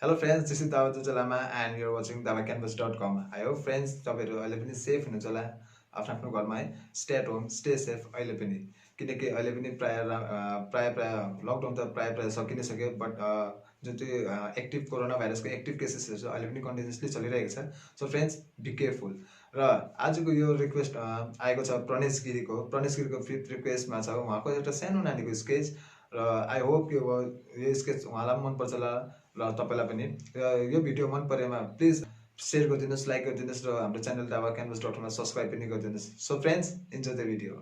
Hello friends, this is Dawa lama and you're watching dawacanvas.com. I hope friends तपाईहरु अहिले पनि safe हुनुहुन्छ होला आफ्नो आफ्नो घरमा है. Stay at home, stay safe अहिले पनि. किनकि अहिले पनि प्राय लकडाउन त प्राय सकिनै सक्यो बट जुन चाहिँ एक्टिभ कोरोना भाइरसको एक्टिभ केसेसहरु छ अहिले पनि कन्टिन्युअसली चलिरहेको छ. So friends be careful. र आजको यो रिक्वेस्ट आएको छ प्रणेश गिरीको फिफ्थ रिक्वेस्टमा छ उहाँको एउटा सानो नानीको स्केच र आई होप यो स्केच उहाँलाई मन पर्छ होला र तपाईलाई पनि यो भिडियो मन परेमा प्लिज शेयर गरिदिनुस्, लाइक गरिदिनुस् र हाम्रो च्यानल dawacanvas.com मा सब्स्क्राइब पनि गरिदिनुस्. So friends enjoy the video.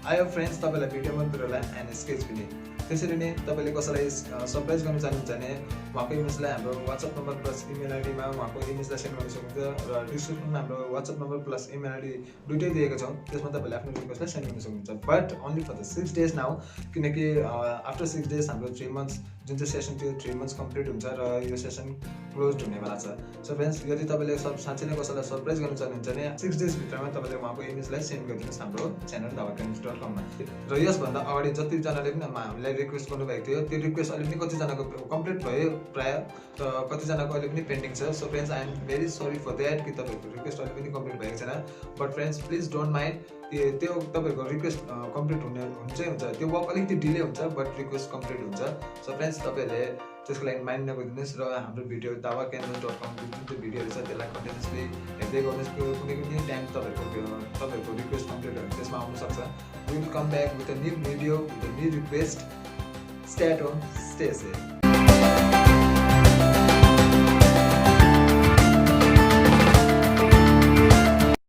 आयो फ्रेन्ड्स तपाईलाई भिडियो मन पऱ्यो होला एन्ड स्केच पनि त्यसरी नै तपाईले कसैलाई सरप्राइज गर्न चाहनुहुन्छ भने उहाँको इमेजलाई हाम्रो वाट्सएप नम्बर प्लस इमेल आइडीमा उहाँको इमेजलाई सेन्ड गर्न सक्नुहुन्छ र डिस्क्रिप्सनमा हाम्रो WhatsApp number plus email ID दुइटै दिएको छौँ. त्यसमा तपाईले आफ्नो रिक्वेस्टलाई सेन्ड गर्न सक्नुहुन्छ but only for the 6 days now. किनकि आफ्टर 6 डेज हाम्रो 3 मन्थ्स जुन चाहिँ सेसन थियो 3 मन्थ्स कम्प्लिट हुन्छ र यो सेसन क्लोज हुनेवाला छ. सो फ्रेन्ड्स यदि तपाईले साँच्चै नै कसैलाई सरप्राइज गर्न चाहनुहुन्छ भने 6 डेज भित्रमा तपाईले उहाँको इमेजलाई सेन्ड गरिदिनुहोस् हाम्रो च्यानल dawacanvas.com मा. र यसभन्दा अगाडि जतिजनाले पनि हामीलाई रिक्वेस्ट गर्नुभएको थियो त्यो रिक्वेस्ट अहिले पनि कतिजनाको कम्प्लिट भयो प्राय र कतिजनाको अहिले पनि पेन्डिङ छ. So friends I am very sorry for that कि तपाईँहरूको रिक्वेस्ट अहिले पनि कम्प्लिट भएको छैन. But friends please don't mind त्यो तपाईहरुको रिक्वेस्ट कम्प्लिट हुन्छ त्यो वर्क अलिकति डिले हुन्छ बट रिक्वेस्ट कम्प्लिट हुन्छ. सो फ्रेन्ड्स तपाईहरुले त्यसको लागि माइन्ड नगरिदिनुस् र हाम्रो भिडियो dawacanvas.com जुन चाहिँ भिडियोहरु छ त्यसलाई कन्टिन्युअसली हेर्दै गर्नुहोस्. कुनै पनि टाइम तपाईहरुको रिक्वेस्ट कम्प्लिट हुन्छ त्यसमा आउन सक्छ. We will come back with a new video with a new request. Stay at home, stay safe.